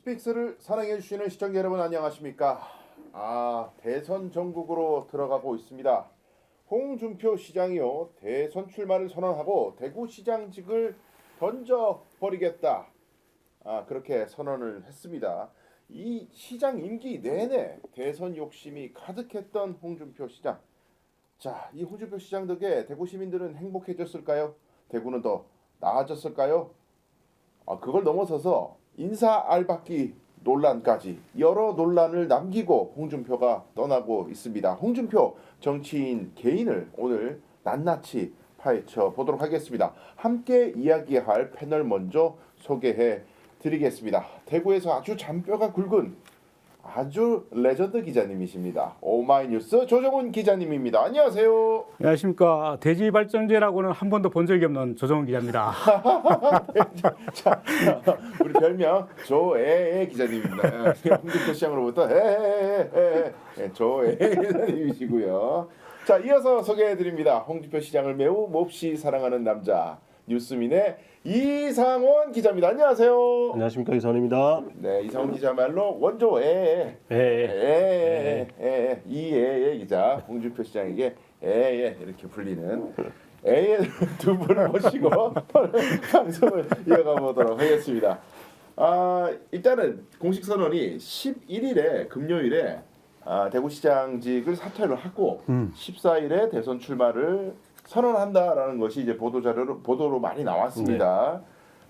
스픽스를 사랑해 주시는 시청자 여러분 안녕하십니까? 대선 전국으로 들어가고 있습니다. 홍준표 시장이요 대선 출마를 선언하고 대구시장직을 던져버리겠다. 그렇게 선언을 했습니다. 이 시장 임기 내내 대선 욕심이 가득했던 홍준표 시장. 자, 이 홍준표 시장 덕에 대구 시민들은 행복해졌을까요? 대구는 더 나아졌을까요? 그걸 넘어서서 인사 알박기 논란까지 여러 논란을 남기고 홍준표가 떠나고 있습니다. 홍준표 정치인 개인을 오늘 낱낱이 파헤쳐 보도록 하겠습니다. 함께 이야기할 패널 먼저 소개해 드리겠습니다. 대구에서 아주 잔뼈가 굵은 아주 레전드 기자님이십니다. 오마이뉴스 조정훈 기자님입니다. 안녕하세요. 안녕하십니까. 대지발전제라고는 한 번도 본 적이 없는 조정훈 기자입니다. 자, 우리 별명 조에 기자님입니다. 홍준표 시장으로부터 조에 기자님이시고요. 자, 이어서 소개해드립니다. 홍준표 시장을 매우 몹시 사랑하는 남자 뉴스민의 이상원 기자입니다. 안녕하세요. 안녕하십니까, 이상원입니다. 네, 이상원 기자말로 원조 이에 기자 홍준표 시장에게 이렇게 불리는 두 분을 모시고 방송을 이어가 보도록 하겠습니다. 일단은 공식 선언이 11일에 금요일에 대구시장직을 사퇴를 하고 14일에 대선 출마를 선언한다라는 것이 이제 보도로 많이 나왔습니다.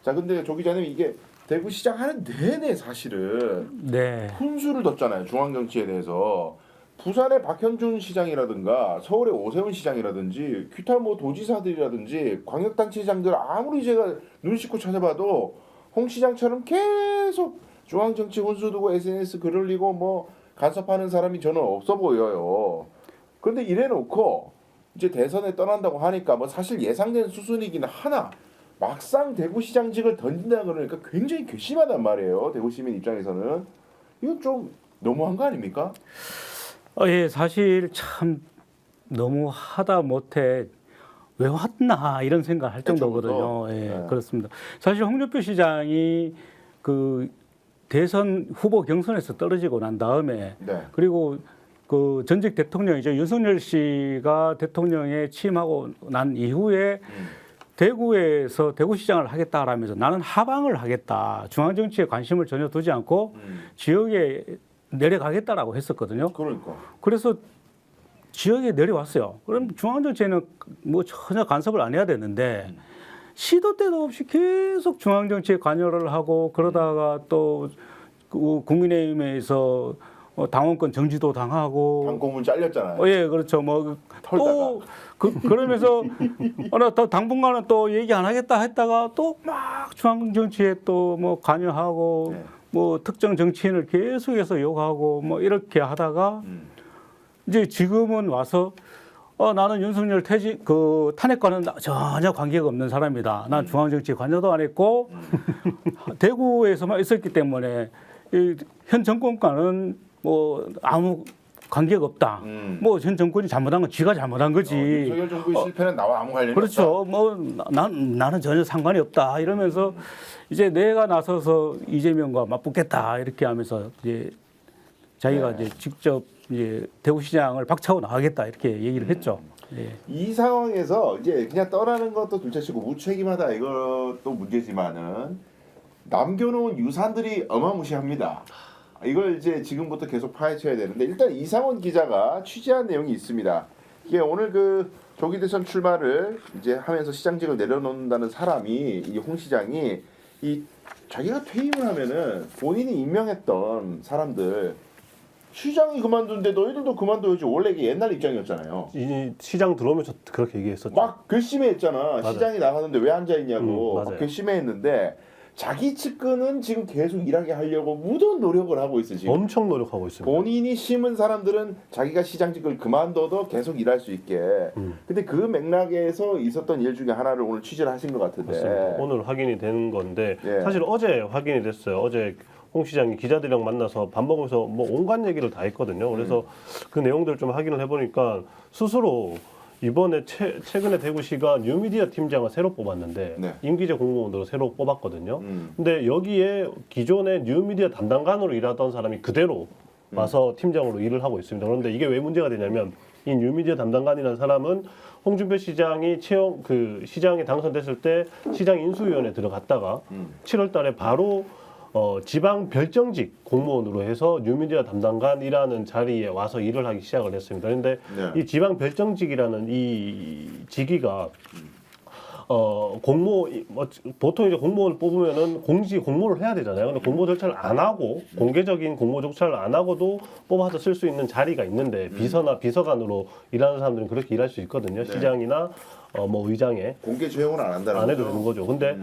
자, 근데 조 기자님 이게 대구시장 하는 내내 사실은 훈수를 뒀잖아요. 중앙정치에 대해서. 부산의 박현준 시장이라든가 서울의 오세훈 시장이라든지 기타 도지사들이라든지 광역단체장들 아무리 제가 눈 씻고 찾아봐도 홍 시장처럼 계속 중앙정치 훈수 두고 SNS 글 올리고 간섭하는 사람이 저는 없어 보여요. 그런데 이래놓고 이제 대선에 떠난다고 하니까 사실 예상된 수순이긴 하나 막상 대구시장직을 던진다 그러니까 굉장히 괘씸하단 말이에요. 대구 시민 입장에서는 이건 좀 너무한 거 아닙니까? 예, 사실 참 너무하다 못해 왜 왔나 이런 생각을 할 정도거든요. 예, 그렇습니다. 사실 홍준표 시장이 그 대선 후보 경선에서 떨어지고 난 다음에 그리고 그 전직 대통령이죠. 윤석열 씨가 대통령에 취임하고 난 이후에 대구에서 대구시장을 하겠다라면서 나는 하방을 하겠다. 중앙정치에 관심을 전혀 두지 않고 지역에 내려가겠다라고 했었거든요. 그래서 지역에 내려왔어요. 그럼 중앙정치에는 전혀 간섭을 안 해야 되는데 시도 때도 없이 계속 중앙정치에 관여를 하고 그러다가 또 국민의힘에서 당원권 정지도 당하고 당공문 잘렸잖아요. 예, 그렇죠. 또 그러면서 또 당분간은 또 얘기 안 하겠다 했다가 또 막 중앙 정치에 또 관여하고 특정 정치인을 계속해서 욕하고 이렇게 하다가 이제 지금은 와서 나는 윤석열 탄핵과는 전혀 관계가 없는 사람이다. 난 중앙 정치에 관여도 안 했고 대구에서만 있었기 때문에 현 정권과는 아무 관계가 없다. 현 정권이 잘못한 건 지가 잘못한 거지. 윤석열 정부의 실패는 나와 아무 관련이 그렇죠. 없다. 나는 전혀 상관이 없다. 이러면서 이제 내가 나서서 이재명과 맞붙겠다 이렇게 하면서 이제 자기가 이제 직접 이제 대구시장을 박차고 나가겠다 이렇게 얘기를 했죠. 예. 이 상황에서 이제 그냥 떠나는 것도 둘째치고 무책임하다 이것도 문제지만은 남겨놓은 유산들이 어마무시합니다. 이걸 이제 지금부터 계속 파헤쳐야 되는데 일단 이상원 기자가 취재한 내용이 있습니다. 이게 오늘 그 조기 대선 출마를 이제 하면서 시장직을 내려놓는다는 사람이 이 홍 시장이 자기가 퇴임을 하면은 본인이 임명했던 사람들 시장이 그만둔데 너희들도 그만둬야지. 원래 이게 옛날 입장이었잖아요. 이 시장 들어오면서 그렇게 얘기했었죠. 막 괘씸했잖아. 맞아요. 시장이 나가는데 왜 앉아 있냐고 막 맞아요. 괘씸했는데 자기 측근은 지금 계속 일하게 하려고 무던 노력을 하고 있어 지금. 엄청 노력하고 있습니다. 본인이 심은 사람들은 자기가 시장직을 그만둬도 계속 일할 수 있게. 근데 그 맥락에서 있었던 일 중에 하나를 오늘 취재를 하신 것 같은데. 맞습니다. 오늘 확인이 되는 건데 예. 사실 어제 확인이 됐어요. 어제 홍 시장이 기자들이랑 만나서 밥 먹으면서 온갖 얘기를 다 했거든요. 그래서 그 내용들 좀 확인을 해보니까 스스로 이번에 최근에 대구시가 뉴미디어 팀장을 새로 뽑았는데 네. 임기제 공무원으로 새로 뽑았거든요. 근데 여기에 기존의 뉴미디어 담당관으로 일하던 사람이 그대로 와서 팀장으로 일을 하고 있습니다. 그런데 이게 왜 문제가 되냐면 이 뉴미디어 담당관이라는 사람은 홍준표 시장이 시장에 당선됐을 때 시장 인수위원회에 들어갔다가 7월달에 바로 지방 별정직 공무원으로 해서 뉴미디어 담당관이라는 자리에 와서 일을 하기 시작을 했습니다. 그런데 네. 이 지방 별정직이라는 이 직위가 보통 이제 공무원을 뽑으면은 공모를 해야 되잖아요. 근데 공모 절차를 안 하고 공개적인 공모 절차를 안 하고도 뽑아서 쓸 수 있는 자리가 있는데 비서나 비서관으로 일하는 사람들은 그렇게 일할 수 있거든요. 네. 시장이나 뭐 의장에 공개 채용을 안 한다는 안 해도 되는 거죠. 근데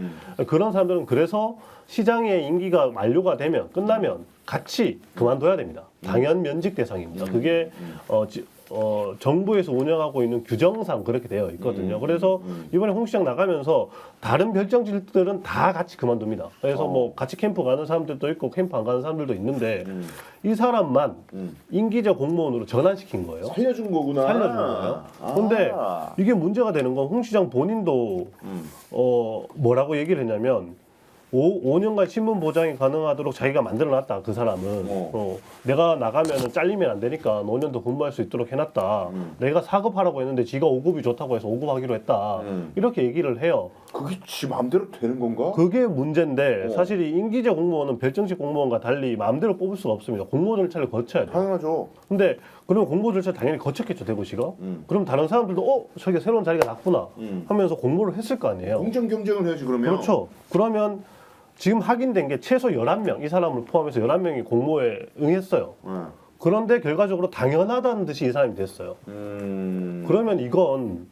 그런 사람들은 그래서 시장의 임기가 만료가 되면 끝나면 같이 그만둬야 됩니다. 당연 면직 대상입니다. 그게 정부에서 운영하고 있는 규정상 그렇게 되어 있거든요. 그래서 이번에 홍 시장 나가면서 다른 별정직들은 다 같이 그만둡니다. 그래서 뭐 같이 캠프 가는 사람들도 있고 캠프 안 가는 사람들도 있는데 이 사람만 임기제 공무원으로 전환시킨 거예요. 살려준 거구나. 살려준 거예요. 근데 이게 문제가 되는 건 홍 시장 본인도 뭐라고 얘기를 했냐면 5년간 신분 보장이 가능하도록 자기가 만들어놨다. 그 사람은 내가 나가면은 잘리면 안 되니까 5년 더 근무할 수 있도록 해놨다. 내가 4급하라고 했는데 지가 5급이 좋다고 해서 5급하기로 했다. 이렇게 얘기를 해요. 그게 지 마음대로 되는 건가? 그게 문제인데 사실 이 임기제 공무원은 별정직 공무원과 달리 마음대로 뽑을 수가 없습니다. 공모 절차를 거쳐야 돼요. 당연하죠. 근데 그러면 공모 절차 당연히 거쳤겠죠, 대구시가. 그럼 다른 사람들도 저게 새로운 자리가 났구나 하면서 공모를 했을 거 아니에요. 공정 경쟁을 해야지 그러면. 그렇죠. 그러면 지금 확인된 게 최소 11명, 이 사람을 포함해서 11명이 공모에 응했어요. 그런데 결과적으로 당연하다는 듯이 이 사람이 됐어요. 그러면 이건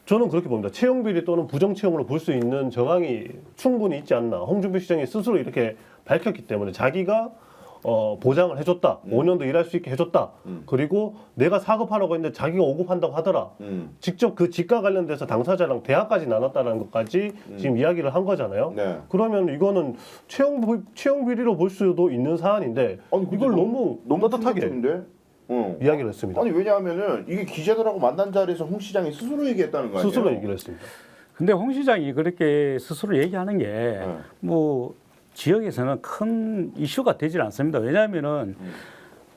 저는 그렇게 봅니다. 채용비리 또는 부정채용으로 볼 수 있는 정황이 충분히 있지 않나. 홍준표 시장이 스스로 이렇게 밝혔기 때문에 자기가 보장을 해줬다. 5년도 일할 수 있게 해줬다. 그리고 내가 4급하라고 했는데 자기가 5급 한다고 하더라. 직접 그 직과 관련돼서 당사자랑 대화까지 나눴다는 것까지 지금 이야기를 한 거잖아요. 네. 그러면 이거는 채용 비리로 볼 수도 있는 사안인데 아니, 이걸 너무 떳떳하게 충격적인데? 이야기를 했습니다. 아니 왜냐하면은 이게 기자들하고 만난 자리에서 홍 시장이 스스로 얘기했다는 거 아니에요? 스스로 얘기를 했습니다. 근데 홍 시장이 그렇게 스스로 얘기하는 게 뭐 지역에서는 큰 이슈가 되질 않습니다. 왜냐하면은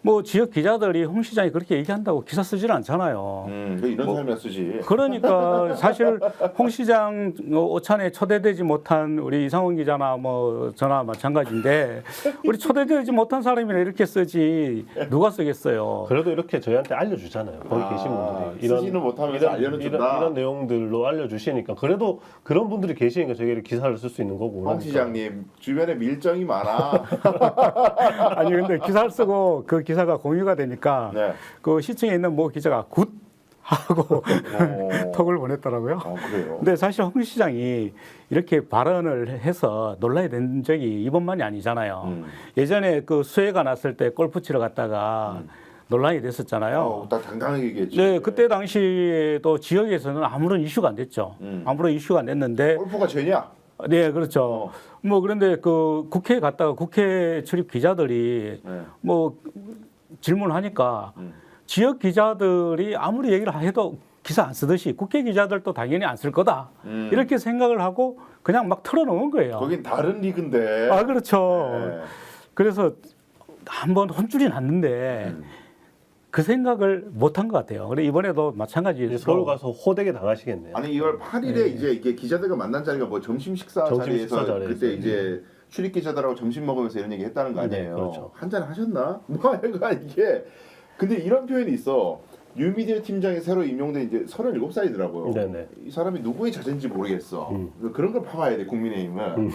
뭐 지역 기자들이 홍 시장이 그렇게 얘기한다고 기사 쓰질 않잖아요. 이런 사람이나 쓰지. 그러니까 사실 홍 시장 오찬에 초대되지 못한 우리 이상원 기자나 뭐 저나 마찬가지인데 우리 초대되지 못한 사람이나 이렇게 쓰지 누가 쓰겠어요. 그래도 이렇게 저희한테 알려주잖아요. 거기 계신 분들이 쓰지는 못하면서 알려는 준다. 이런 내용들로 알려주시니까 그래도 그런 분들이 계시니까 저희가 기사를 쓸 수 있는 거고. 홍 시장님 주변에 밀정이 많아. 아니 근데 기사를 쓰고 그 기사가 공유가 되니까 네. 그 시청에 있는 모 기자가 굿 하고 톡을 보냈더라고요. 그래요. 근데 사실 홍 시장이 이렇게 발언을 해서 논란이 된 적이 이번만이 아니잖아요. 예전에 그 수해가 났을 때 골프 치러 갔다가 논란이 됐었잖아요. 딱 당당하게 얘기했지. 네, 그때 당시에도 지역에서는 아무런 이슈가 안 됐죠. 아무런 이슈가 안 됐는데. 골프가 죄냐? 네, 그렇죠. 뭐 그런데 그 국회에 갔다가 국회 출입 기자들이 뭐 질문하니까 지역 기자들이 아무리 얘기를 해도 기사 안 쓰듯이 국회 기자들도 당연히 안 쓸 거다. 이렇게 생각을 하고 그냥 막 털어놓은 거예요. 거긴 다른 리그인데. 아, 그렇죠. 네. 그래서 한번 혼쭐이 났는데 그 생각을 못한 것 같아요. 그래 이번에도 마찬가지로 서울 가서 호되게 당하시겠네요. 아니 2월 8일에 이제 이게 기자들과 만난 자리가 뭐 점심 식사 자리에서 그때 이제 출입 기자들하고 점심 먹으면서 이런 얘기 했다는 거 아니에요. 네, 그렇죠. 한잔 하셨나? 뭐 하는 거야 이게. 근데 이런 표현이 있어. 뉴미디어 팀장이 새로 임용된 이제 37살이더라고요. 네네. 이 사람이 누구의 자제인지 모르겠어. 그런 걸 파봐야 돼 국민의힘은.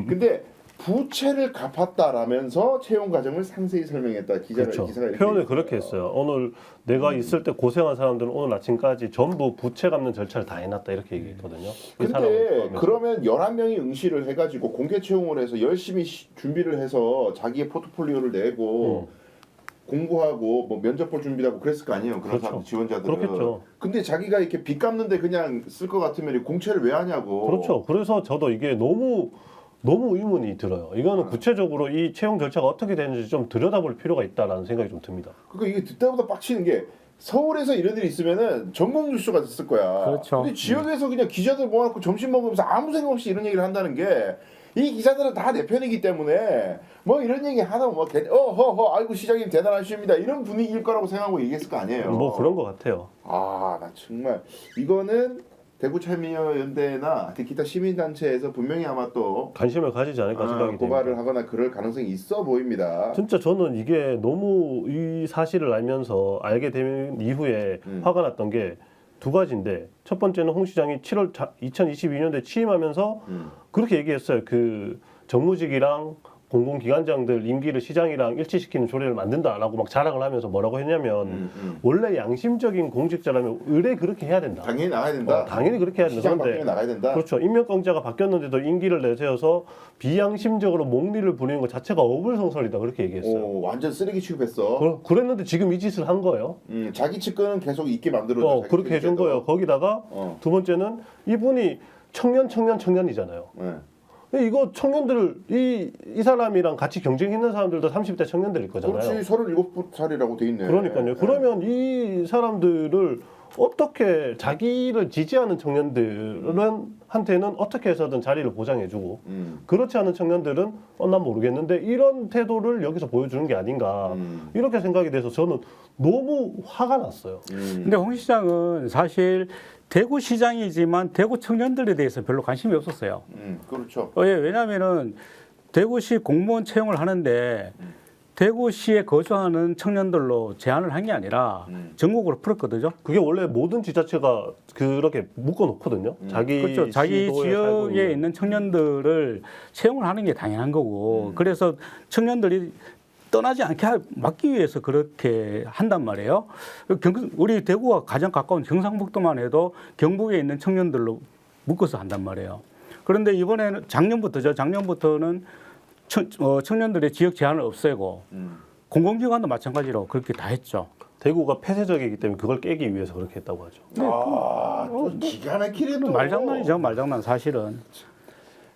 근데 부채를 갚았다라면서 채용 과정을 상세히 설명했다. 그렇죠. 기사가 이렇게 표현을 있어요. 그렇게 했어요. 오늘 내가 있을 때 고생한 사람들은 오늘 아침까지 전부 부채 갚는 절차를 다 해놨다 이렇게 얘기했거든요. 이 사람을 근데 포함해서. 그러면 11명이 응시를 해가지고 공개 채용을 해서 열심히 준비를 해서 자기의 포트폴리오를 내고 공부하고 뭐 면접 볼 준비를 하고 그랬을 거 아니에요. 그런 그렇죠. 사람 지원자들은. 그렇겠죠. 근데 자기가 이렇게 빚 갚는데 그냥 쓸 것 같으면 공채를 왜 하냐고. 그렇죠. 그래서 저도 이게 너무 의문이 들어요. 이거는 구체적으로 이 채용 절차가 어떻게 되는지 좀 들여다볼 필요가 있다라는 생각이 좀 듭니다. 그러니까 이게 듣다 보다 빡치는 게 서울에서 이런 일이 있으면은 전국 뉴스가 됐을 거야. 그렇죠. 근데 지역에서 그냥 기자들 모아놓고 점심 먹으면서 아무 생각 없이 이런 얘기를 한다는 게 이 기자들은 다 내 편이기 때문에 뭐 이런 얘기 하나 뭐 허허 아이고 시장님 대단하십니다 이런 분위기일 거라고 생각하고 얘기했을 거 아니에요. 뭐 그런 것 같아요. 아, 나 정말 이거는 대구 참여연대나 기타 시민단체에서 분명히 아마 또 관심을 가지지 않을까 생각이 고발을 됩니다. 하거나 그럴 가능성이 있어 보입니다. 진짜 저는 이게 너무 이 사실을 알면서 알게 된 이후에 화가 났던 게 두 가지인데 첫 번째는 홍 시장이 2022년도에 취임하면서 그렇게 얘기했어요. 그 정무직이랑 공공기관장들 임기를 시장이랑 일치시키는 조례를 만든다라고 막 자랑을 하면서 뭐라고 했냐면 원래 양심적인 공직자라면 의뢰 그렇게 해야 된다. 당연히 나가야 된다. 당연히 그렇게 해야 된다. 시장 바뀌면 나가야 된다. 그렇죠. 임명권자가 바뀌었는데도 임기를 내세워서 비양심적으로 몽리를 부리는 것 자체가 어불성설이다. 그렇게 얘기했어요. 오, 완전 쓰레기 취급했어. 그랬는데 지금 이 짓을 한 거예요. 자기 측근은 계속 있게 만들어줘. 그렇게 해준 거예요. 거기다가 두 번째는 이분이 청년이잖아요. 네. 이거 청년들 이 사람이랑 같이 경쟁했는 사람들도 30대 청년들일 거잖아요. 그렇지 37살이라고 돼 있네. 그러니까요. 네. 그러면 이 사람들을 어떻게 자기를 지지하는 청년들한테는 어떻게 해서든 자리를 보장해주고 그렇지 않은 청년들은 난 모르겠는데 이런 태도를 여기서 보여주는 게 아닌가 이렇게 생각이 돼서 저는 너무 화가 났어요. 근데 홍 시장은 사실 대구시장이지만 대구 청년들에 대해서 별로 관심이 없었어요. 그렇죠. 예, 왜냐하면은 대구시 공무원 채용을 하는데 대구시에 거주하는 청년들로 제한을 한 게 아니라 전국으로 풀었거든요. 그게 원래 모든 지자체가 그렇게 묶어놓거든요. 그렇죠. 자기 시도에 살고 지역에 있는 청년들을 채용을 하는 게 당연한 거고 그래서 청년들이 떠나지 않게 막기 위해서 그렇게 한단 말이에요. 우리 대구가 가장 가까운 경상북도만 해도 경북에 있는 청년들로 묶어서 한단 말이에요. 그런데 이번에는 작년부터는 청년들의 지역 제한을 없애고 공공기관도 마찬가지로 그렇게 다 했죠. 대구가 폐쇄적이기 때문에 그걸 깨기 위해서 그렇게 했다고 하죠. 또 기가 막히네 또. 말장난이죠, 말장난 사실은.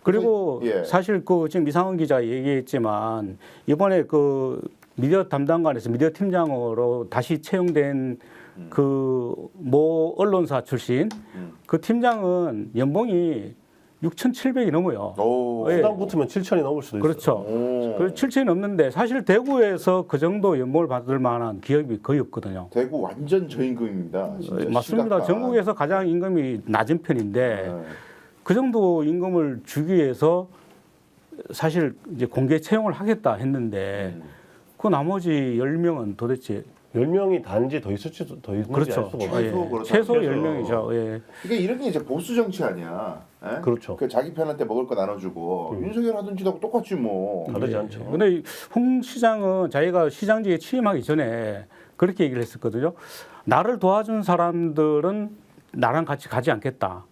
그리고 예. 사실 그 지금 이상원 기자 얘기했지만 이번에 그 미디어 담당관에서 미디어 팀장으로 다시 채용된 그 모 언론사 출신 그 팀장은 연봉이 6,700이 넘어요. 오. 예. 수당 붙으면 7천이 넘을 수도 있어요. 그렇죠. 오. 그 7천이 넘는데 사실 대구에서 그 정도 연봉을 받을 만한 기업이 거의 없거든요. 대구 완전 저임금입니다. 진짜 맞습니다. 심각한. 전국에서 가장 임금이 낮은 편인데 네. 그 정도 임금을 주기 위해서 사실 이제 공개 채용을 하겠다 했는데 그 나머지 10명은 도대체 10명이 단지 더 있을지도 더 있는지 그렇죠. 알 수가 없어요. 최소 그렇다. 최소 최소. 10명이죠. 예. 이게 이런 게 이제 보수 정치 아니야. 예? 그렇죠. 그 자기 편한테 먹을 거 나눠주고 윤석열 하던 짓하고 똑같지 뭐. 다르지 않죠. 근데 홍 시장은 자기가 시장직에 취임하기 전에 그렇게 얘기를 했었거든요. 나를 도와준 사람들은 나랑 같이 가지 않겠다.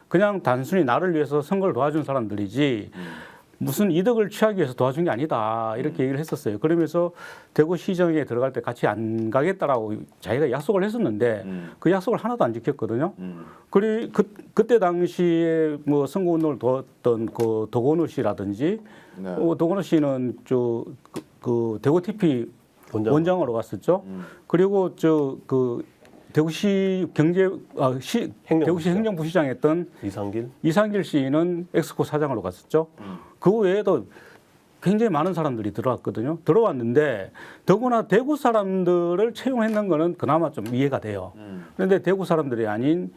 그냥 단순히 나를 위해서 선거를 도와준 사람들이지 무슨 이득을 취하기 위해서 도와준 게 아니다. 이렇게 얘기를 했었어요. 그러면서 대구시정에 들어갈 때 같이 안 가겠다라고 자기가 약속을 했었는데 그 약속을 하나도 안 지켰거든요. 그때 당시에 뭐 선거운동을 도왔던 그 도건우 씨라든지 네. 도건우 씨는 그 대구 TP 원장으로 갔었죠. 그리고 대구시 대구시 행정부시장 했던 이상길 씨는 엑스코 사장으로 갔었죠. 그 외에도 굉장히 많은 사람들이 들어왔거든요. 들어왔는데 더구나 대구 사람들을 채용했는 거는 그나마 좀 이해가 돼요. 그런데 대구 사람들이 아닌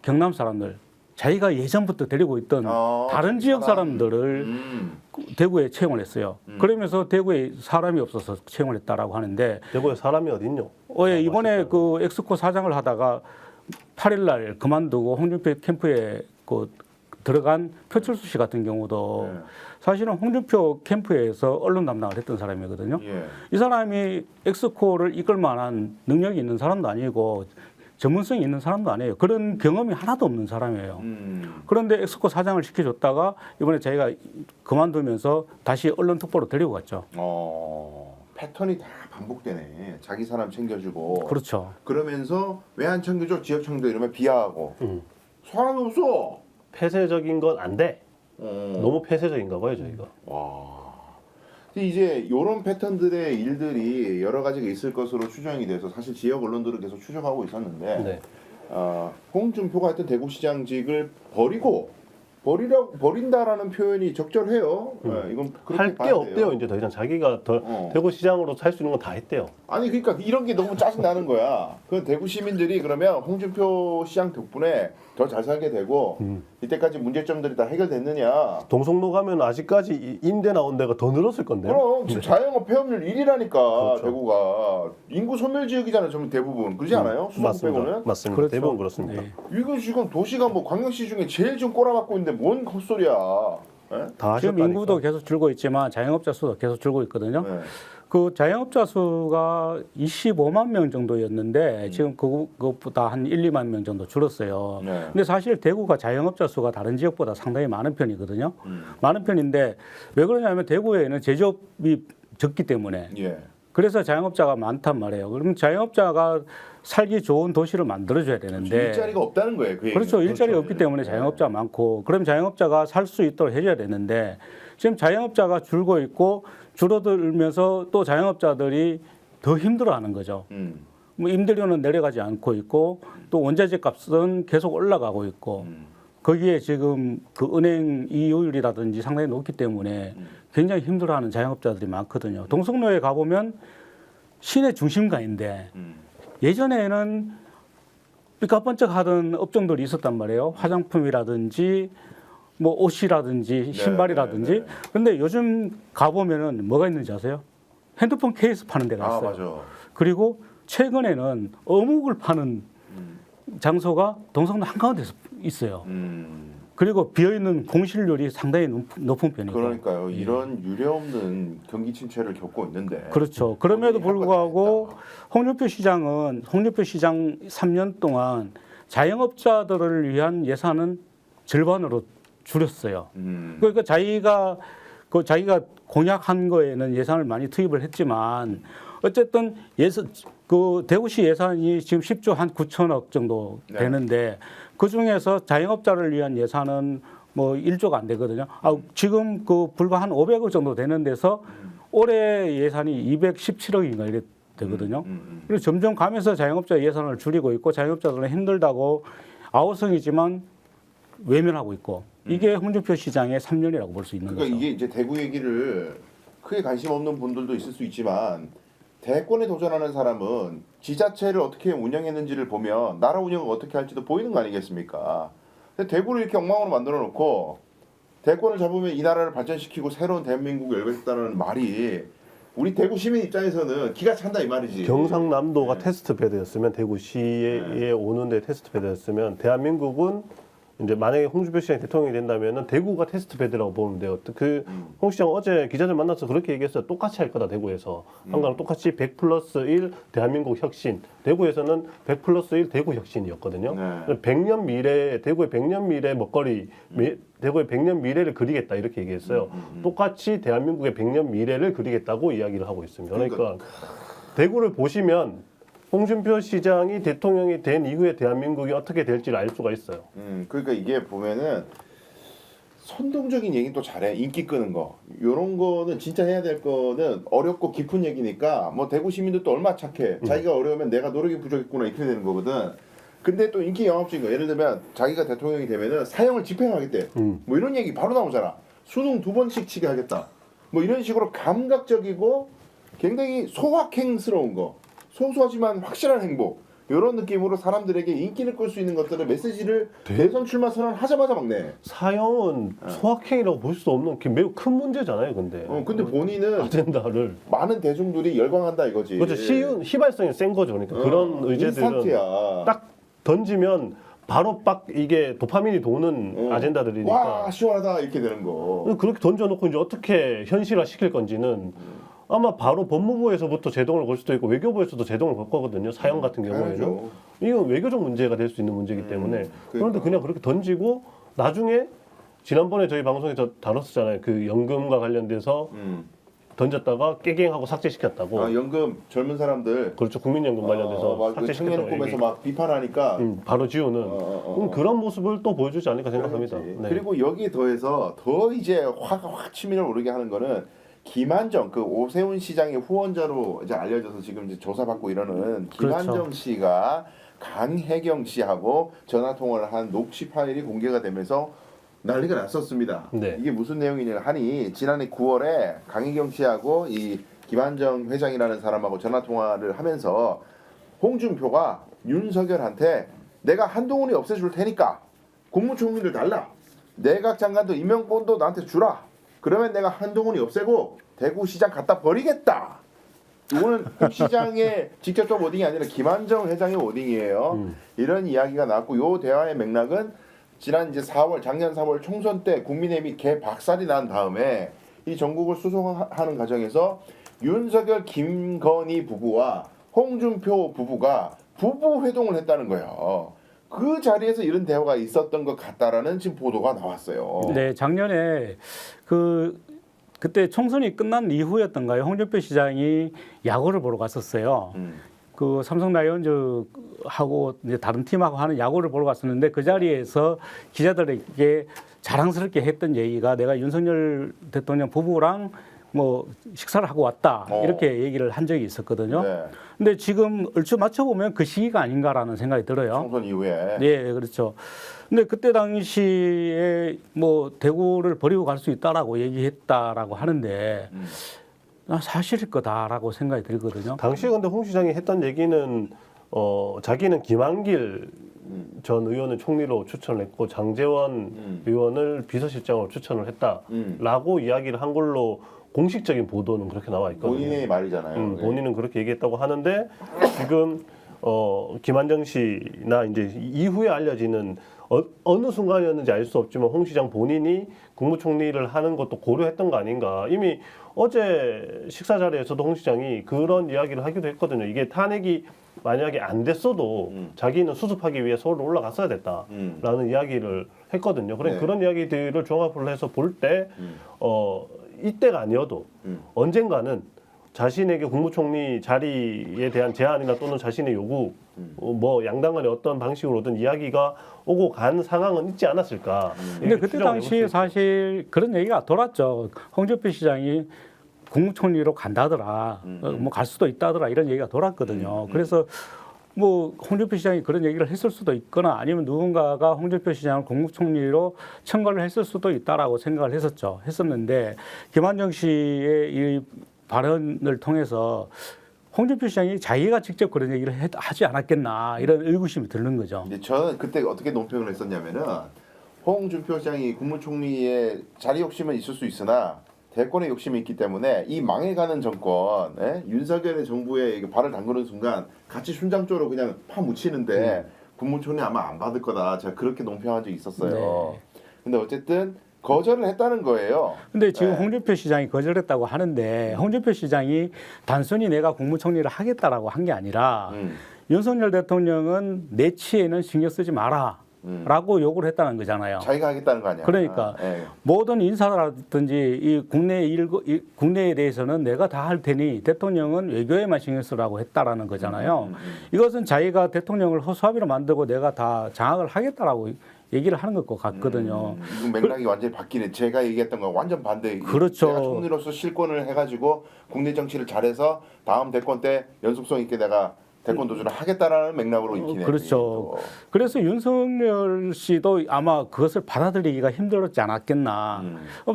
경남 사람들, 자기가 예전부터 데리고 있던 다른 지역 사람들을 대구에 채용을 했어요. 그러면서 대구에 사람이 없어서 채용을 했다라고 하는데 대구에 사람이 어딨뇨? 예, 이번에 그 엑스코 사장을 하다가 8일 날 그만두고 홍준표 캠프에 그 들어간 표철수 씨 같은 경우도 사실은 홍준표 캠프에서 언론 담당을 했던 사람이거든요. 예. 이 사람이 엑스코를 이끌 만한 능력이 있는 사람도 아니고 전문성이 있는 사람도 아니에요. 그런 경험이 하나도 없는 사람이에요. 그런데 엑스코 사장을 시켜줬다가 이번에 자기가 그만두면서 다시 언론 특보로 데리고 갔죠. 패턴이 다 반복되네. 자기 사람 챙겨주고. 그렇죠. 그러면서 왜 안 챙겨줘? 지역 청도 이러면 비하하고. 사람이 없어. 폐쇄적인 건 안 돼. 너무 폐쇄적인가 봐요, 저희가. 와. 근데 이제 이런 패턴들의 일들이 여러 가지가 있을 것으로 추정이 돼서 사실 지역 언론들은 계속 추정하고 있었는데 네. 홍준표가 했던 대구시장직을 버린다라는 표현이 적절해요. 네, 이건 그렇게 할 게 봐야 돼요. 없대요. 이제 더 이상 자기가 대구시장으로 살 수 있는 건 다 했대요. 아니 그러니까 이런 게 너무 짜증 나는 거야. 그 대구 시민들이 그러면 홍준표 시장 덕분에 더 잘 살게 되고 이때까지 문제점들이 다 해결됐느냐? 동성로 가면 아직까지 임대 나온 데가 더 늘었을 건데요. 그럼 지금 자영업 폐업률 1위라니까 그렇죠. 대구가 인구 소멸 지역이잖아요. 전부 대부분 그러지 않아요? 수성 빼고는. 맞습니다. 그렇죠. 대부분 그렇습니다. 네. 이거 지금 도시가 뭐 광역시 중에 제일 좀 꼬라박고 있는데 뭔 헛소리야? 예? 다 지금 하셨다니까. 인구도 계속 줄고 있지만 자영업자 수도 계속 줄고 있거든요. 네. 그 자영업자 수가 25만 명 정도였는데 지금 그것보다 한 1, 2만 명 정도 줄었어요. 네. 근데 사실 대구가 자영업자 수가 다른 지역보다 상당히 많은 편이거든요. 많은 편인데 왜 그러냐면 대구에는 제조업이 적기 때문에 예. 그래서 자영업자가 많단 말이에요. 그럼 자영업자가 살기 좋은 도시를 만들어줘야 되는데 일자리가 없다는 거예요. 그 얘기는. 그렇죠. 일자리가 그렇죠. 없기 때문에 자영업자가 많고 그럼 자영업자가 살 수 있도록 해줘야 되는데 지금 자영업자가 줄고 있고 줄어들면서 또 자영업자들이 더 힘들어하는 거죠. 뭐 임대료는 내려가지 않고 있고 또 원자재 값은 계속 올라가고 있고 거기에 지금 그 은행 이율이라든지 상당히 높기 때문에 굉장히 힘들어하는 자영업자들이 많거든요. 동성로에 가보면 시내 중심가인데 예전에는 삐까번쩍하던 업종들이 있었단 말이에요. 화장품이라든지 뭐 옷이라든지 신발이라든지. 그런데 요즘 가보면은 뭐가 있는지 아세요? 핸드폰 케이스 파는 데가 있어요. 맞아. 그리고 최근에는 어묵을 파는 장소가 동성로 한가운데서 있어요. 그리고 비어있는 공실률이 상당히 높은 편이고. 그러니까요. 이런 유례없는 경기 침체를 겪고 있는데. 그렇죠. 그럼에도 불구하고 홍준표 시장 3년 동안 자영업자들을 위한 예산은 절반으로 줄였어요. 그러니까 자기가 공약한 거에는 예산을 많이 투입을 했지만 어쨌든 그 대구시 예산이 지금 10조 한 9천억 정도 되는데 그 중에서 자영업자를 위한 예산은 뭐 1조가 안 되거든요. 지금 그 불과 한 500억 정도 되는 데서 올해 예산이 217억인가 이래 되거든요. 그리고 점점 가면서 자영업자 예산을 줄이고 있고 자영업자들은 힘들다고 아우성이지만 외면하고 있고 이게 홍준표 시장의 3년이라고 볼 수 있는 그러니까 거죠. 이게 이제 대구 얘기를 크게 관심 없는 분들도 있을 수 있지만 대권에 도전하는 사람은 지자체를 어떻게 운영했는지를 보면 나라 운영을 어떻게 할지도 보이는 거 아니겠습니까? 근데 대구를 이렇게 엉망으로 만들어 놓고 대권을 잡으면 이 나라를 발전시키고 새로운 대한민국을 열겠다는 말이 우리 대구 시민 입장에서는 기가 찬다 이 말이지. 경상남도가 테스트 베드였으면 대구시에 오는데 테스트 베드였으면 대한민국은 이제 만약에 홍준표 시장이 대통령이 된다면은 대구가 테스트 베드라고 보면 돼요. 그 홍 시장 어제 기자들 만나서 그렇게 얘기했어요. 똑같이 할 거다 대구에서. 한가랑 똑같이 100+1 대한민국 혁신. 대구에서는 100+1 대구 혁신이었거든요. 100년 미래 대구의 100년 미래 먹거리 대구의 100년 미래를 그리겠다 이렇게 얘기했어요. 똑같이 대한민국의 100년 미래를 그리겠다고 이야기를 하고 있습니다. 그러니까 대구를 보시면 홍준표 시장이 대통령이 된 이후에 대한민국이 어떻게 될지를 알 수가 있어요. 그러니까 이게 보면은 선동적인 얘기는 또 잘해. 인기 끄는 거. 요런 거는 진짜 해야 될 거는 어렵고 깊은 얘기니까 뭐 대구 시민들도 얼마나 착해. 자기가 어려우면 내가 노력이 부족했구나 이렇게 되는 거거든. 근데 또 인기 영합적인 거. 예를 들면 자기가 대통령이 되면은 사형을 집행하겠대. 뭐 이런 얘기 바로 나오잖아. 수능 2번씩 치게 하겠다. 뭐 이런 식으로 감각적이고 굉장히 소확행스러운 거. 소소하지만 확실한 행복 이런 느낌으로 사람들에게 인기를 끌 수 있는 것들을 메시지를 대선 출마 선언하자마자 막 내. 사형은 소확행이라고 볼 수 없는 매우 큰 문제잖아요, 근데. 근데 본인은 아젠다를 많은 대중들이 열광한다 이거지. 그렇죠. 휘발성이 센 거죠. 그러니까 그런 의제들은 인스턴트야. 딱 던지면 바로 빡 이게 도파민이 도는 아젠다들이니까. 와 시원하다 이렇게 되는 거. 그렇게 던져놓고 이제 어떻게 현실화 시킬 건지는 아마 바로 법무부에서부터 제동을 걸 수도 있고 외교부에서도 제동을 걸 거거든요. 사형 같은 경우에는. 이건 외교적 문제가 될 수 있는 문제이기 때문에. 그런데 그냥 그렇게 던지고 나중에 지난번에 저희 방송에서 다뤘었잖아요. 그 연금과 관련돼서 던졌다가 깨갱하고 삭제시켰다고. 연금 젊은 사람들. 그렇죠. 국민연금 관련돼서 삭제시켰다고. 청년 꿈에서 막 비판하니까. 바로 지우는. 그런 모습을 또 보여주지 않을까 생각합니다. 네. 그리고 여기에 더해서 더 이제 화가 확 치밀어 오르게 하는 거는 김한정 그 오세훈 시장의 후원자로 이제 알려져서 지금 이제 조사받고 이러는 김한정 그렇죠. 씨가 강혜경 씨하고 전화 통화를 한 녹취 파일이 공개가 되면서 난리가 났었습니다. 네. 이게 무슨 내용이냐 하니 지난해 9월에 강혜경 씨하고 이 김한정 회장이라는 사람하고 전화 통화를 하면서 홍준표가 윤석열한테 내가 한동훈이 없애줄 테니까 국무총리를 달라. 내각 장관도 임명권도 나한테 주라. 그러면 내가 한동훈이 없애고 대구시장 갖다 버리겠다. 이거는 시장의 직접적 워딩이 아니라 김한정 회장의 워딩이에요. 이런 이야기가 나왔고 요 대화의 맥락은 지난 이제 4월 작년 4월 총선 때 국민의힘이 개박살이 난 다음에 이 전국을 수송하는 과정에서 윤석열 김건희 부부와 홍준표 부부가 부부 회동을 했다는 거예요. 그 자리에서 이런 대화가 있었던 것 같다라는 지금 보도가 나왔어요. 네, 작년에 그때 총선이 끝난 이후였던가요? 홍준표 시장이 야구를 보러 갔었어요. 그 삼성 라이온즈하고 이제 다른 팀하고 하는 야구를 보러 갔었는데 그 자리에서 기자들에게 자랑스럽게 했던 얘기가 내가 윤석열 대통령 부부랑 뭐 식사를 하고 왔다 이렇게 얘기를 한 적이 있었거든요. 네. 근데 지금 얼추 맞춰보면 그 시기가 아닌가라는 생각이 들어요. 총선 이후에. 네, 그렇죠. 근데 그때 당시에 뭐 대구를 버리고 갈 수 있다라고 얘기했다라고 하는데 사실일 거다라고 생각이 들거든요. 당시에 근데 홍 시장이 했던 얘기는 자기는 김한길 전 의원을 총리로 추천을 했고 장제원 의원을 비서실장으로 추천을 했다라고 이야기를 한 걸로 공식적인 보도는 그렇게 나와 있거든요. 본인의 말이잖아요. 본인은 그렇게 얘기했다고 하는데 지금 김한정 씨나 이제 이후에 알려지는 어느 순간이었는지 알 수 없지만 홍 시장 본인이 국무총리를 하는 것도 고려했던 거 아닌가. 이미 어제 식사 자리에서도 홍 시장이 그런 이야기를 하기도 했거든요. 이게 탄핵이 만약에 안 됐어도 자기는 수습하기 위해 서울로 올라갔어야 됐다라는 이야기를 했거든요. 그래 네. 그런 이야기들을 종합을 해서 볼 때 이때가 아니어도 언젠가는 자신에게 국무총리 자리에 대한 제안이나 또는 자신의 요구, 뭐 양당 간에 어떤 방식으로든 이야기가 오고 간 상황은 있지 않았을까. 근데 그때 당시에 사실 그런 얘기가 돌았죠. 홍준표 시장이 국무총리로 간다더라, 뭐 갈 수도 있다더라 이런 얘기가 돌았거든요. 그래서 뭐 홍준표 시장이 그런 얘기를 했을 수도 있거나 아니면 누군가가 홍준표 시장을 국무총리로 청구를 했을 수도 있다라고 생각을 했었는데 김한정 씨의 이 발언을 통해서 홍준표 시장이 자기가 직접 그런 얘기를 하지 않았겠나 이런 의구심이 드는 거죠. 근데 저는 그때 어떻게 논평을 했었냐면은 홍준표 시장이 국무총리의 자리 욕심은 있을 수 있으나 대권의 욕심이 있기 때문에 이 망해가는 정권, 윤석열의 정부에 발을 담그는 순간 같이 순장조로 그냥 파묻히는데 국무총리 아마 안 받을 거다. 제가 그렇게 논평한 적이 있었어요. 네. 근데 어쨌든 거절을 했다는 거예요. 근데 지금 네. 홍준표 시장이 거절했다고 하는데 홍준표 시장이 단순히 내가 국무총리를 하겠다라고 한 게 아니라 윤석열 대통령은 내치에는 신경 쓰지 마라. 라고 요구를 했다는 거잖아요. 자기가 하겠다는 거 아니야. 그러니까 예. 모든 인사라든지 이 국내에 대해서는 내가 다 할 테니 대통령은 외교에만 신경 쓰라고 했다라는 거잖아요. 이것은 자기가 대통령을 허수아비로 만들고 내가 다 장악을 하겠다라고 얘기를 하는 것 같거든요. 이건 맥락이 완전히 바뀌네. 제가 얘기했던 건 완전 반대. 그렇죠. 내가 총리로서 실권을 해가지고 국내 정치를 잘해서 다음 대권 때 연속성 있게 내가 대권 도전을 하겠다라는 맥락으로 읽히네요. 그렇죠. 그래서 윤석열 씨도 아마 그것을 받아들이기가 힘들었지 않았겠나.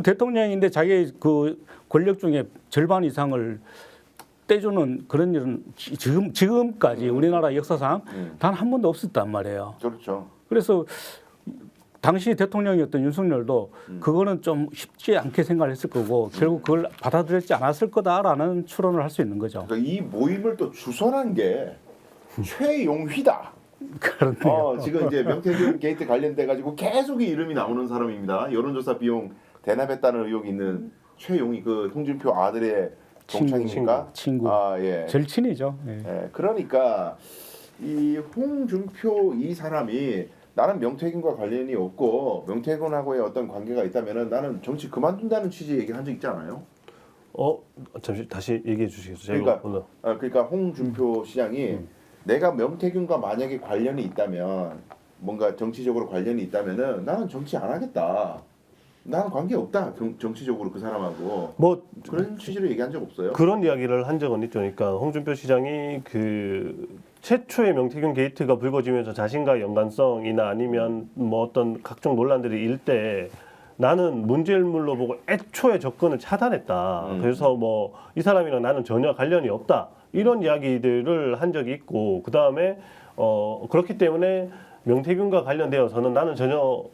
대통령인데 자기 그 권력 중에 절반 이상을 떼주는 그런 일은 지금까지 우리나라 역사상 단 한 번도 없었단 말이에요. 그렇죠. 그래서 당시 대통령이었던 윤석열도 그거는 좀 쉽지 않게 생각을 했을 거고 결국 그걸 받아들였지 않았을 거다라는 추론을 할 수 있는 거죠. 그러니까 이 모임을 또 주선한 게 최용휘다. 그렇네요. 지금 이제 명태균 게이트 관련돼 가지고 계속 이 이름이 나오는 사람입니다. 여론조사 비용 대납했다는 의혹이 있는 최용희 그 홍준표 아들의 동창입니까? 친구. 아 예. 절친이죠. 예. 예. 그러니까 이 홍준표 이 사람이 나는 명태균과 관련이 없고 명태균하고의 어떤 관계가 있다면은 나는 정치 그만둔다는 취지 얘기를 한 적 있지 않아요? 잠시 다시 얘기해 주시겠어요? 그러니까 홍준표 시장이 내가 명태균과 만약에 관련이 있다면 뭔가 정치적으로 관련이 있다면은 나는 정치 안 하겠다. 나는 관계 없다. 정치적으로 그 사람하고 뭐 그런 취지로 얘기한 적 없어요. 그런 이야기를 한 적은 있죠. 그러니까 홍준표 시장이 그 최초의 명태균 게이트가 불거지면서 자신과의 연관성이나 아니면 뭐 어떤 각종 논란들이 일 때 나는 문제일물로 보고 애초에 접근을 차단했다. 그래서 뭐 이 사람이랑 나는 전혀 관련이 없다. 이런 이야기들을 한 적이 있고 그 다음에 그렇기 때문에 명태균과 관련되어서는 나는 전혀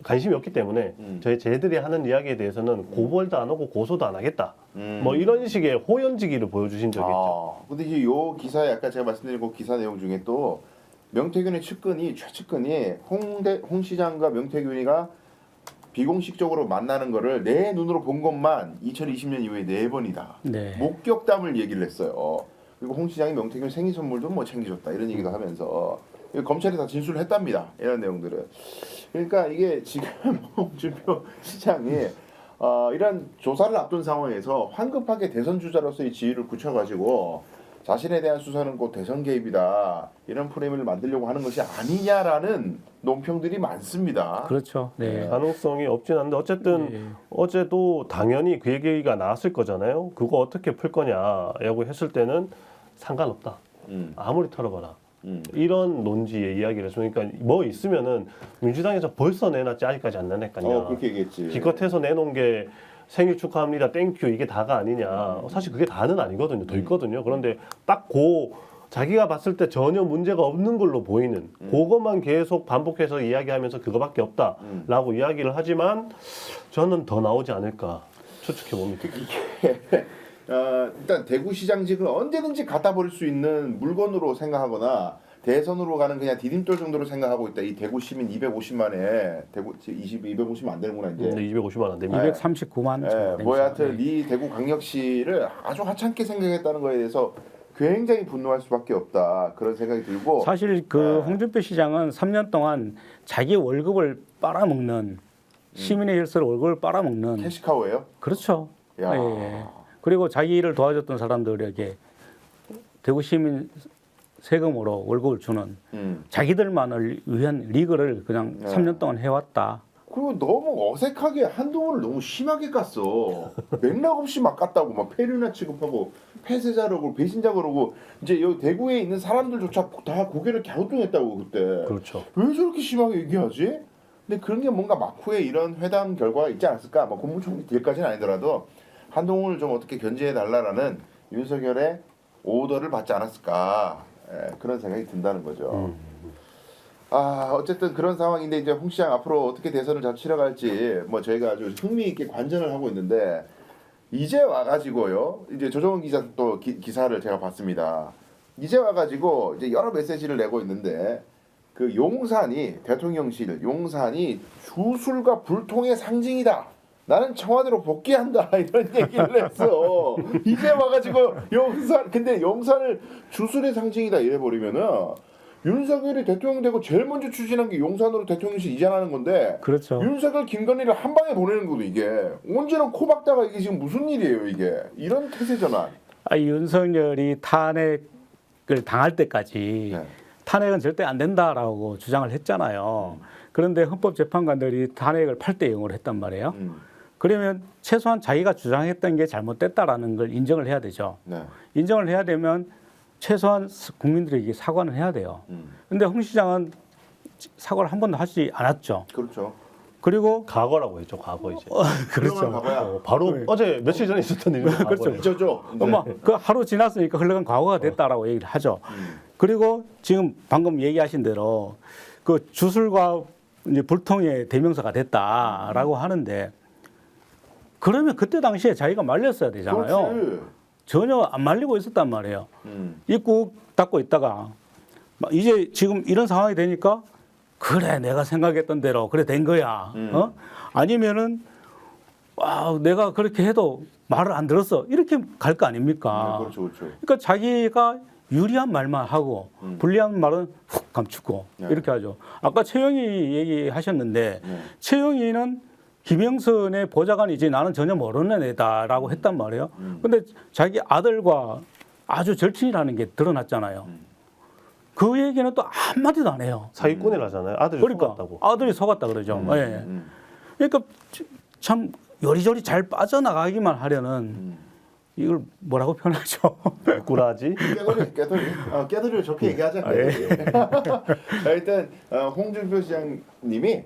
관심이 없기 때문에 쟤들이 하는 이야기에 대해서는 고발도 안 하고 고소도 안 하겠다. 뭐 이런 식의 호연지기를 보여주신 적이 있죠. 근데 이제 요 기사에 아까 제가 말씀드린 그 기사 내용 중에 또 명태균의 최측근이 홍 시장과 명태균이가 비공식적으로 만나는 거를 내 눈으로 본 것만 2020년 이후에 4번이다. 네. 목격담을 얘기를 했어요. 그리고 홍 시장이 명태균 생일 선물도 뭐 챙겨줬다 이런 얘기도 하면서 검찰이 다 진술을 했답니다. 이런 내용들을. 그러니까 이게 지금 홍준표 시장이 이런 조사를 앞둔 상황에서 황급하게 대선 주자로서의 지위를 굳혀가지고 자신에 대한 수사는 곧 대선 개입이다 이런 프레임을 만들려고 하는 것이 아니냐라는 논평들이 많습니다. 그렇죠. 네. 가능성이 없진 않은데 어쨌든 네. 어제도 당연히 그 얘기가 나왔을 거잖아요. 그거 어떻게 풀 거냐라고 했을 때는 상관없다. 아무리 털어봐라. 이런 논지의 이야기를 했어요. 그러니까 뭐 있으면은 민주당에서 벌써 내놨지 아직까지 안 내놨거든요. 그렇게 얘기했지. 기껏해서 내놓은 게 생일 축하합니다, 땡큐 이게 다가 아니냐. 사실 그게 다는 아니거든요. 더 있거든요. 그런데 딱 자기가 봤을 때 전혀 문제가 없는 걸로 보이는 그것만 계속 반복해서 이야기하면서 그거밖에 없다라고 이야기를 하지만 저는 더 나오지 않을까 추측해 봅니다. 이게 일단 대구시장직을 언제든지 갖다 버릴 수 있는 물건으로 생각하거나 대선으로 가는 그냥 디딤돌 정도로 생각하고 있다. 이 대구 시민 250만에 대구 250만 안 되는구나 이제. 250만 안 됩니다. 239만. 뭐 여하튼 이 대구 광역시를 아주 하찮게 생각했다는 거에 대해서 굉장히 분노할 수밖에 없다. 그런 생각이 들고 사실 그 홍준표 시장은 3년 동안 자기 월급을 빨아먹는 시민의 혈세를 월급을 빨아먹는 캐시카우예요? 그렇죠. 야. 예. 그리고 자기 일을 도와줬던 사람들에게 대구 시민 세금으로 월급을 주는 자기들만을 위한 리그를 그냥 3년 동안 해왔다. 그리고 너무 어색하게 한동훈을 너무 심하게 깠어. 맥락 없이 막 깠다고 막 폐륜화 취급하고 폐쇄자라고 배신자 그러고 이제 여기 대구에 있는 사람들조차 다 고개를 갸우뚱했다고 그때. 그렇죠. 왜 저렇게 심하게 얘기하지? 근데 그런 게 뭔가 막후에 이런 회담 결과가 있지 않았을까? 뭐 국무총리 딜까지는 아니더라도 한동훈을 좀 어떻게 견제해 달라라는 윤석열의 오더를 받지 않았을까? 그런 생각이 든다는 거죠. 어쨌든 그런 상황인데 이제 홍 시장 앞으로 어떻게 대선을 잘 치러갈지 뭐 저희가 아주 흥미 있게 관전을 하고 있는데 이제 와가지고요. 이제 조정은 기자 또 기사를 제가 봤습니다. 이제 와가지고 이제 여러 메시지를 내고 있는데 그 용산이 대통령실 용산이 주술과 불통의 상징이다. 나는 청와대로 복귀한다 이런 얘기를 했어. 이제 와가지고 근데 용산을 주술의 상징이다 이래 버리면은 윤석열이 대통령 되고 제일 먼저 추진한 게 용산으로 대통령실 이전하는 건데 그렇죠. 윤석열 김건희를 한 방에 보내는 거도 이게 언제는 코 박다가 이게 지금 무슨 일이에요 이게 이런 태세 전환. 윤석열이 탄핵을 당할 때까지 탄핵은 절대 안 된다라고 주장을 했잖아요. 그런데 헌법재판관들이 탄핵을 8대 0으로 했단 말이에요. 그러면 최소한 자기가 주장했던 게 잘못됐다라는 걸 인정을 해야 되죠. 인정을 해야 되면 최소한 국민들에게 사과는 해야 돼요. 그런데 홍 시장은 사과를 한 번도 하지 않았죠. 그렇죠. 그리고 과거라고 했죠. 과거 이제. 그렇죠. 바로 어제 며칠 전에 있었던 일이죠. 그렇죠. 잊어줘. 그 하루 지났으니까 흘러간 과거가 됐다라고 얘기를 하죠. 그리고 지금 방금 얘기하신 대로 그 주술과 이제 불통의 대명사가 됐다라고 하는데 그러면 그때 당시에 자기가 말렸어야 되잖아요. 그렇지. 전혀 안 말리고 있었단 말이에요. 입국 닫고 있다가 이제 지금 이런 상황이 되니까 그래 내가 생각했던 대로 그래 된 거야. 아니면은 내가 그렇게 해도 말을 안 들었어 이렇게 갈 거 아닙니까? 그렇죠, 그렇죠. 그러니까 자기가 유리한 말만 하고 불리한 말은 훅 감추고 이렇게 하죠. 아까 최영희 얘기하셨는데 최영희는 김영선의 보좌관이지 나는 전혀 모르는 애다라고 했단 말이에요. 근데 자기 아들과 아주 절친이라는 게 드러났잖아요. 그 얘기는 또 한마디도 안 해요. 사기꾼이라잖아요. 아들이 그러니까 속았다고. 아들이 속았다 그러죠. 예. 그러니까 참 요리조리 잘 빠져나가기만 하려는 이걸 뭐라고 표현하죠? 꾸라지. 깨돌이 좋게 얘기하자. 일단 홍준표 시장님이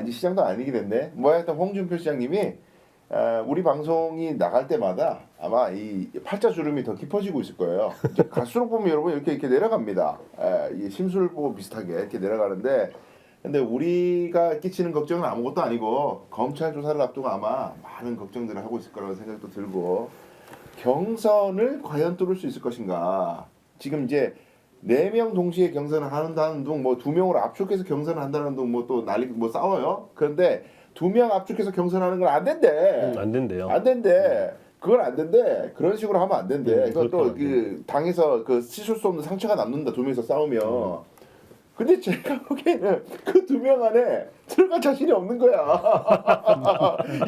이제 시장도 아니게 됐네. 하여튼 홍준표 시장님이 우리 방송이 나갈 때마다 아마 이 팔자주름이 더 깊어지고 있을 거예요. 이제 갈수록 보면 여러분 이렇게 내려갑니다. 이 심술보 비슷하게 이렇게 내려가는데, 근데 우리가 끼치는 걱정은 아무것도 아니고 검찰 조사를 앞두고 아마 많은 걱정들을 하고 있을 거라는 생각도 들고, 경선을 과연 뚫을 수 있을 것인가. 지금 이제 4명 동시에 경선을 한다는 둥, 뭐 2명으로 압축해서 경선을 한다는 둥, 뭐 또 난리 뭐 싸워요. 그런데 2명 압축해서 경선하는 건 안 된대. 안 된대요. 안 된대. 그건 안 된대. 그런 식으로 하면 안 된대. 그건 또 그렇게 그 당에서 그 씻을 수 없는 상처가 남는다. 2명이서 싸우면. 근데 제가 보기에는 그 2명 안에 들어갈 자신이 없는 거야.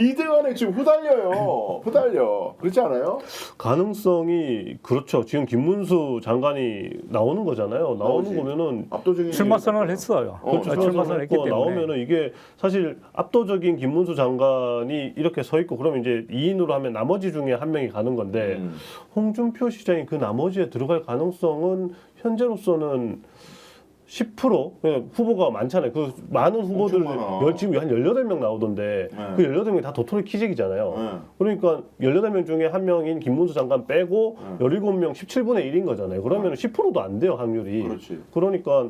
이대환에 지금 후달려. 그렇지 않아요? 가능성이 그렇죠. 지금 김문수 장관이 나오는 거잖아요. 나오는 나오지. 거면은 압도적인 출마 선언을 했어요. 그렇죠. 출마 선언을 했기 때문에. 나오면은 이게 사실 압도적인 김문수 장관이 이렇게 서 있고 그러면 이제 2인으로 하면 나머지 중에 한 명이 가는 건데 홍준표 시장이 그 나머지에 들어갈 가능성은 현재로서는 10% 그냥 후보가 많잖아요. 그 많은 후보들 엄청 많아. 지금 한 18명 나오던데 그 18명이 다 도토리 키재기잖아요. 그러니까 18명 중에 한 명인 김문수 장관 빼고 17명 17분의 1인 거잖아요. 그러면 10%도 안 돼요, 확률이. 그렇지. 그러니까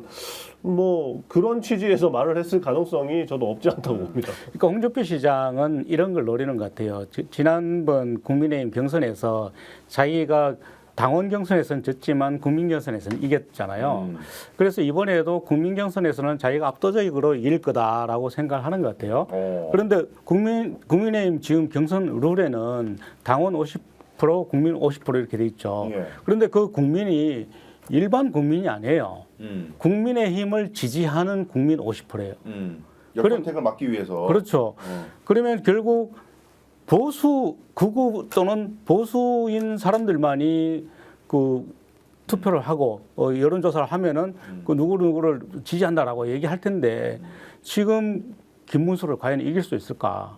뭐 그런 취지에서 말을 했을 가능성이 저도 없지 않다고 봅니다. 그러니까 홍준표 시장은 이런 걸 노리는 것 같아요. 지난번 국민의힘 경선에서 자기가 당원 경선에서는 졌지만 국민 경선에서는 이겼잖아요. 그래서 이번에도 국민 경선에서는 자기가 압도적으로 이길 거다라고 생각하는 것 같아요. 그런데 국민의힘 지금 경선 룰에는 당원 50%, 국민 50% 이렇게 돼 있죠. 예. 그런데 그 국민이 일반 국민이 아니에요. 국민의힘을 지지하는 국민 50%예요. 역선택을 막기 위해서. 그렇죠. 그러면 결국 보수 극우 또는 보수인 사람들만이 그 투표를 하고 여론조사를 하면은 그 누구를 지지한다라고 얘기할 텐데 지금 김문수를 과연 이길 수 있을까?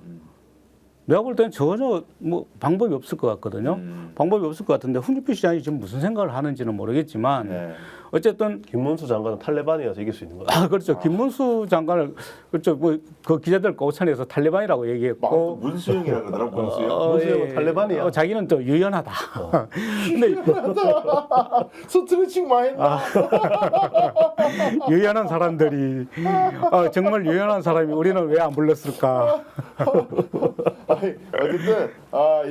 내가 볼 때는 전혀 뭐 방법이 없을 것 같거든요. 방법이 없을 것 같은데 홍준표 시장이 지금 무슨 생각을 하는지는 모르겠지만 네. 어쨌든 김문수 장관은 탈레반이어서 이길 수 있는 거예요. 그렇죠. 김문수 장관을 그렇죠. 뭐 그 기자들 고찬에서 탈레반이라고 얘기했고 문수영이라 그러더라. 문수영. 문수영은 탈레반이야. 자기는 또 유연하다. 근데 스트레칭 많이 했나? 유연한 사람들이 정말 유연한 사람이 우리는 왜 안 불렀을까? 어쨌든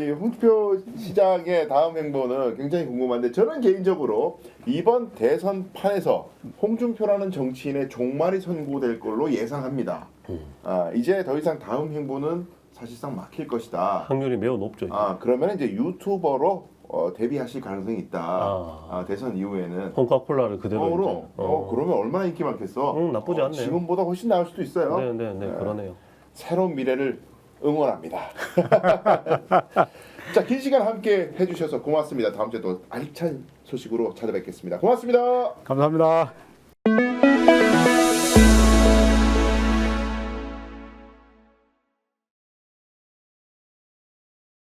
이 홍준표 시장의 다음 행보는 굉장히 궁금한데 저는 개인적으로 이번 대선판에서 홍준표라는 정치인의 종말이 선고될 걸로 예상합니다. 이제 더 이상 다음 행보는 사실상 막힐 것이다. 확률이 매우 높죠. 이제. 그러면 이제 유튜버로 데뷔하실 가능성이 있다. 대선 이후에는. 홍카콜라를 그대로. 그러면 얼마나 인기 많겠어? 나쁘지 않네요. 지금보다 훨씬 나을 수도 있어요. 네, 그러네요. 새로운 미래를 응원합니다. 자, 긴 시간 함께 해주셔서 고맙습니다. 다음 주에 또 알찬 소식으로 찾아뵙겠습니다. 고맙습니다. 감사합니다.